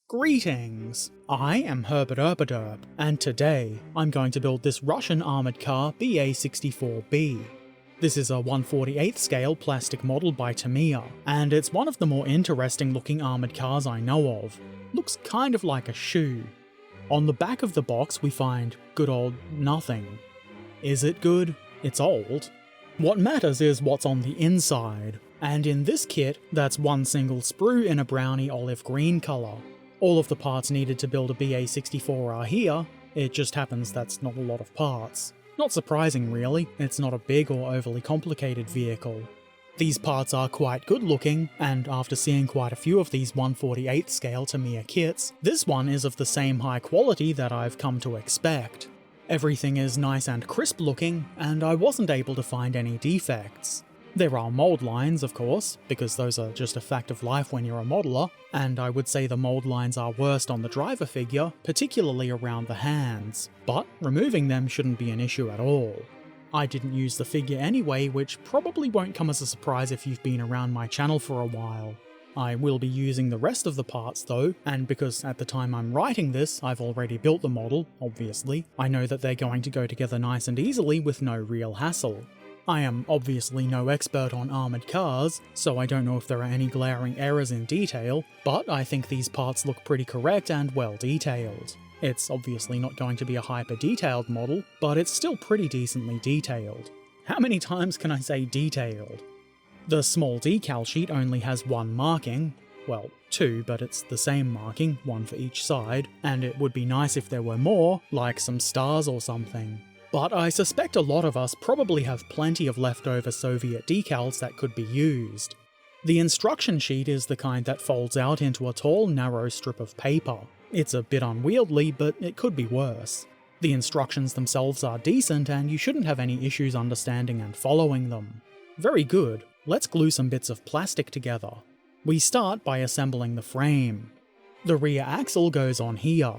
Greetings! I am Herbert Erbaderb, and today I'm going to build this Russian armoured car BA-64B. This is a 1/48th scale plastic model by Tamiya, and it's one of the more interesting looking armoured cars I know of. Looks kind of like a shoe. On the back of the box we find good old nothing. Is it good? It's old. What matters is what's on the inside, and in this kit that's one single sprue in a browny olive green colour. All of the parts needed to build a BA-64 are here, it just happens that's not a lot of parts. Not surprising really, it's not a big or overly complicated vehicle. These parts are quite good looking, and after seeing quite a few of these 1/48th scale Tamiya kits, this one is of the same high quality that I've come to expect. Everything is nice and crisp looking, and I wasn't able to find any defects. There are mould lines, of course, because those are just a fact of life when you're a modeler, and I would say the mould lines are worst on the driver figure, particularly around the hands, but removing them shouldn't be an issue at all. I didn't use the figure anyway, which probably won't come as a surprise if you've been around my channel for a while. I will be using the rest of the parts though, and because at the time I'm writing this I've already built the model, obviously, I know that they're going to go together nice and easily with no real hassle. I am obviously no expert on armoured cars, so I don't know if there are any glaring errors in detail, but I think these parts look pretty correct and well detailed. It's obviously not going to be a hyper-detailed model, but it's still pretty decently detailed. How many times can I say detailed? The small decal sheet only has one marking, well, two, but it's the same marking, one for each side, and it would be nice if there were more, like some stars or something. But I suspect a lot of us probably have plenty of leftover Soviet decals that could be used. The instruction sheet is the kind that folds out into a tall, narrow strip of paper. It's a bit unwieldy, but it could be worse. The instructions themselves are decent, and you shouldn't have any issues understanding and following them. Very good. Let's glue some bits of plastic together. We start by assembling the frame. The rear axle goes on here.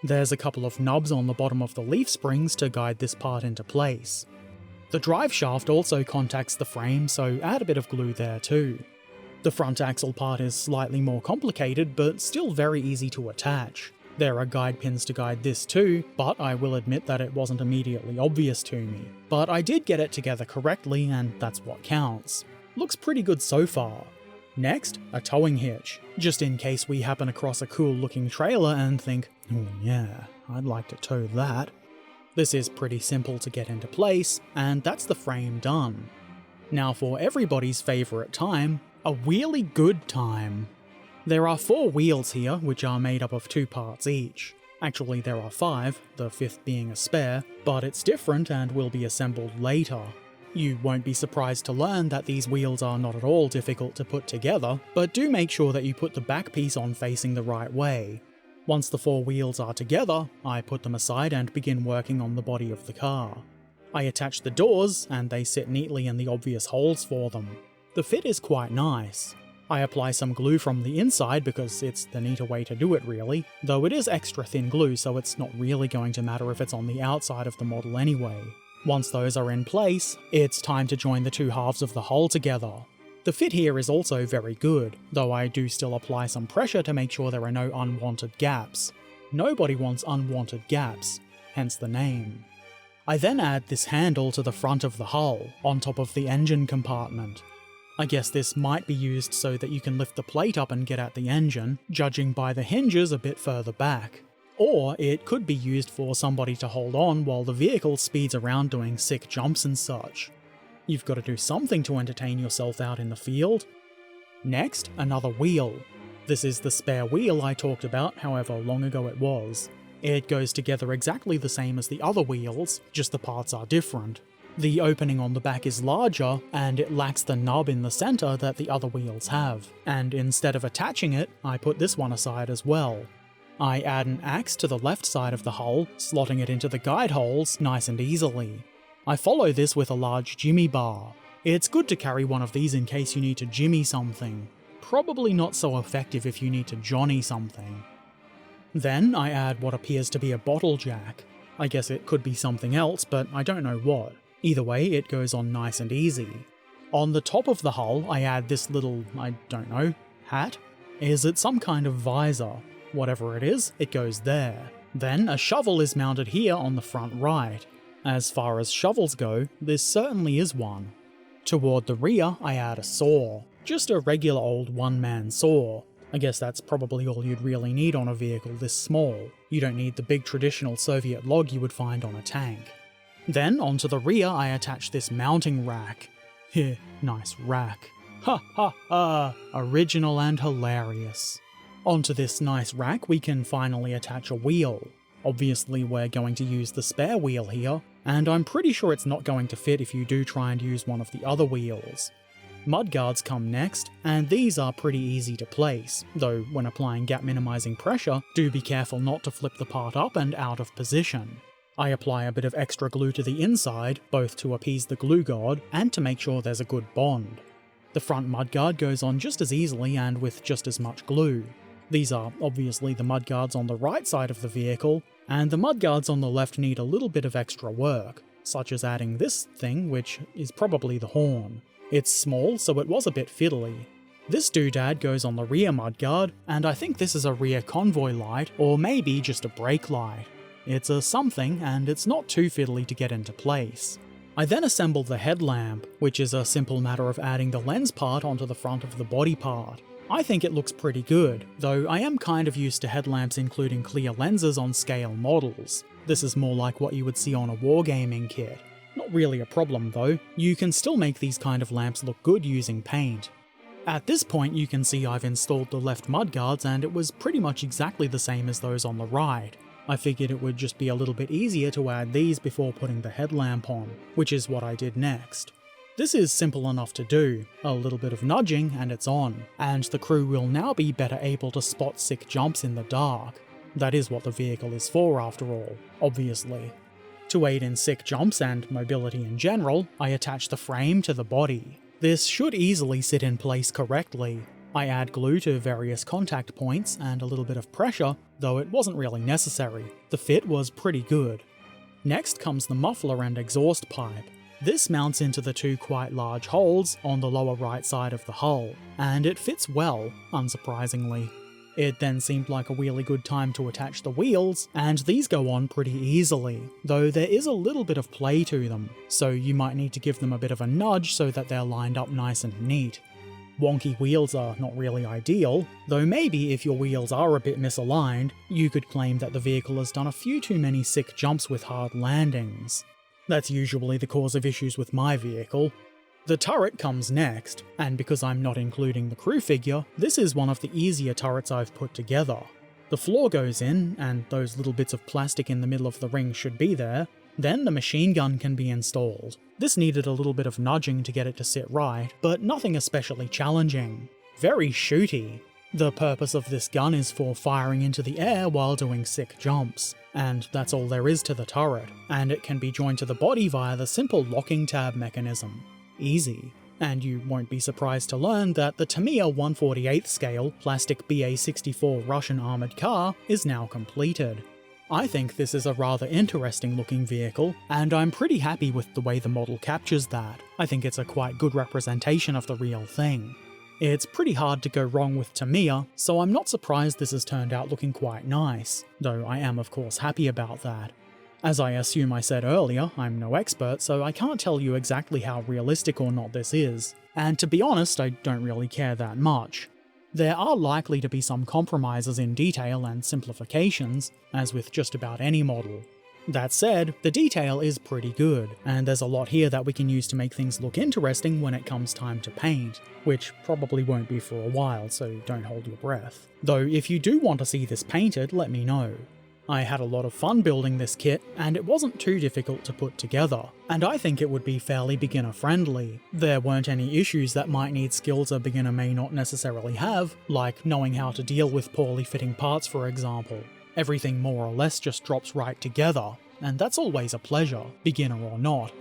There's a couple of nubs on the bottom of the leaf springs to guide this part into place. The drive shaft also contacts the frame, so add a bit of glue there too. The front axle part is slightly more complicated, but still very easy to attach. There are guide pins to guide this too, but I will admit that it wasn't immediately obvious to me. But I did get it together correctly, and that's what counts. Looks pretty good so far. Next, a towing hitch, just in case we happen across a cool looking trailer and think, oh yeah, I'd like to tow that. This is pretty simple to get into place, and that's the frame done. Now for everybody's favourite time, a really good time. There are 4 wheels here, which are made up of 2 parts each. Actually there are 5, the 5th being a spare, but it's different and will be assembled later. You won't be surprised to learn that these wheels are not at all difficult to put together, but do make sure that you put the back piece on facing the right way. Once the 4 wheels are together, I put them aside and begin working on the body of the car. I attach the doors, and they sit neatly in the obvious holes for them. The fit is quite nice. I apply some glue from the inside because it's the neater way to do it really, though it is extra thin glue so it's not really going to matter if it's on the outside of the model anyway. Once those are in place, it's time to join the 2 halves of the hull together. The fit here is also very good, though I do still apply some pressure to make sure there are no unwanted gaps. Nobody wants unwanted gaps, hence the name. I then add this handle to the front of the hull, on top of the engine compartment. I guess this might be used so that you can lift the plate up and get at the engine, judging by the hinges a bit further back. Or it could be used for somebody to hold on while the vehicle speeds around doing sick jumps and such. You've got to do something to entertain yourself out in the field. Next, another wheel. This is the spare wheel I talked about however long ago it was. It goes together exactly the same as the other wheels, just the parts are different. The opening on the back is larger, and it lacks the nub in the centre that the other wheels have, and instead of attaching it, I put this one aside as well. I add an axe to the left side of the hull, slotting it into the guide holes nice and easily. I follow this with a large jimmy bar. It's good to carry one of these in case you need to jimmy something. Probably not so effective if you need to johnny something. Then I add what appears to be a bottle jack. I guess it could be something else, but I don't know what. Either way, it goes on nice and easy. On the top of the hull, I add this little, I don't know, hat? Is it some kind of visor? whatever it is, it goes there. Then a shovel is mounted here on the front right. As far as shovels go, this certainly is one. Toward the rear, I add a saw. Just a regular old one-man saw. I guess that's probably all you'd really need on a vehicle this small. You don't need the big traditional Soviet log you would find on a tank. Then, onto the rear, I attach this mounting rack. Heh, nice rack. Ha ha ha! Original and hilarious. Onto this nice rack, we can finally attach a wheel. Obviously, we're going to use the spare wheel here, and I'm pretty sure it's not going to fit if you do try and use one of the other wheels. Mudguards come next, and these are pretty easy to place, though when applying gap minimizing pressure, do be careful not to flip the part up and out of position. I apply a bit of extra glue to the inside, both to appease the glue god and to make sure there's a good bond. The front mudguard goes on just as easily and with just as much glue. These are obviously the mudguards on the right side of the vehicle, and the mudguards on the left need a little bit of extra work, such as adding this thing, which is probably the horn. It's small, so it was a bit fiddly. This doodad goes on the rear mudguard, and I think this is a rear convoy light, or maybe just a brake light. It's a something, and it's not too fiddly to get into place. I then assemble the headlamp, which is a simple matter of adding the lens part onto the front of the body part. I think it looks pretty good, though I am kind of used to headlamps including clear lenses on scale models. This is more like what you would see on a wargaming kit. Not really a problem though, you can still make these kind of lamps look good using paint. At this point you can see I've installed the left mudguards and it was pretty much exactly the same as those on the right. I figured it would just be a little bit easier to add these before putting the headlamp on, which is what I did next. This is simple enough to do, a little bit of nudging and it's on, and the crew will now be better able to spot sick jumps in the dark. That is what the vehicle is for after all, obviously. To aid in sick jumps and mobility in general, I attach the frame to the body. This should easily sit in place correctly. I add glue to various contact points and a little bit of pressure, though it wasn't really necessary. The fit was pretty good. Next comes the muffler and exhaust pipe. This mounts into the two quite large holes on the lower right side of the hull, and it fits well, unsurprisingly. It then seemed like a really good time to attach the wheels, and these go on pretty easily, though there is a little bit of play to them, so you might need to give them a bit of a nudge so that they're lined up nice and neat. Wonky wheels are not really ideal, though maybe if your wheels are a bit misaligned, you could claim that the vehicle has done a few too many sick jumps with hard landings. That's usually the cause of issues with my vehicle. The turret comes next, and because I'm not including the crew figure, this is one of the easier turrets I've put together. The floor goes in, and those little bits of plastic in the middle of the ring should be there. Then the machine gun can be installed. This needed a little bit of nudging to get it to sit right, but nothing especially challenging. Very shooty. The purpose of this gun is for firing into the air while doing sick jumps, and that's all there is to the turret, and it can be joined to the body via the simple locking tab mechanism. Easy. And you won't be surprised to learn that the Tamiya 1/48th scale plastic BA-64 Russian armoured car is now completed. I think this is a rather interesting looking vehicle, and I'm pretty happy with the way the model captures that. I think it's a quite good representation of the real thing. It's pretty hard to go wrong with Tamiya, so I'm not surprised this has turned out looking quite nice, though I am of course happy about that. As I assume I said earlier, I'm no expert, so I can't tell you exactly how realistic or not this is, and to be honest, I don't really care that much. There are likely to be some compromises in detail and simplifications, as with just about any model. That said, the detail is pretty good, and there's a lot here that we can use to make things look interesting when it comes time to paint, which probably won't be for a while, so don't hold your breath. Though if you do want to see this painted, let me know. I had a lot of fun building this kit, and it wasn't too difficult to put together, and I think it would be fairly beginner friendly. There weren't any issues that might need skills a beginner may not necessarily have, like knowing how to deal with poorly fitting parts for example. Everything more or less just drops right together, and that's always a pleasure, beginner or not.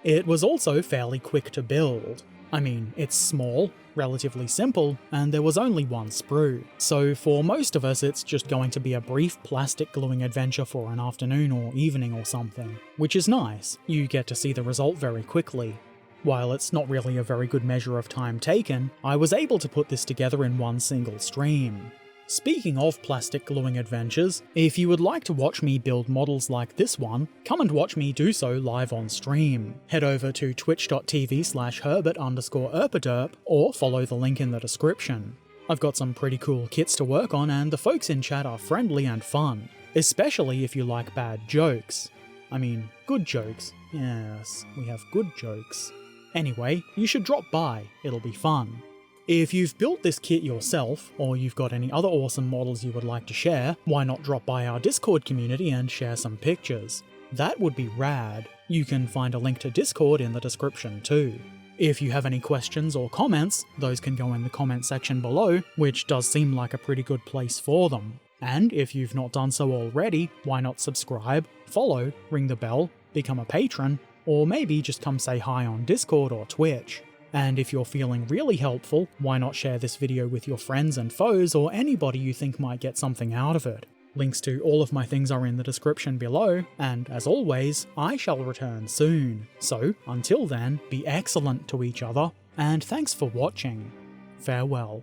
It was also fairly quick to build. I mean, it's small, relatively simple, and there was only one sprue, so for most of us it's just going to be a brief plastic gluing adventure for an afternoon or evening or something, which is nice. You get to see the result very quickly. While it's not really a very good measure of time taken, I was able to put this together in one single stream. Speaking of plastic gluing adventures, if you would like to watch me build models like this one, come and watch me do so live on stream. Head over to twitch.tv/Herbert_Erpaderp or follow the link in the description. I've got some pretty cool kits to work on and the folks in chat are friendly and fun, especially if you like bad jokes. I mean, good jokes. Yes, we have good jokes. Anyway, you should drop by, it'll be fun. If you've built this kit yourself, or you've got any other awesome models you would like to share, why not drop by our Discord community and share some pictures? That would be rad. You can find a link to Discord in the description too. If you have any questions or comments, those can go in the comment section below, which does seem like a pretty good place for them. And if you've not done so already, why not subscribe, follow, ring the bell, become a patron, or maybe just come say hi on Discord or Twitch. And if you're feeling really helpful, why not share this video with your friends and foes or anybody you think might get something out of it. Links to all of my things are in the description below, and as always, I shall return soon. So, until then, be excellent to each other, and thanks for watching. Farewell.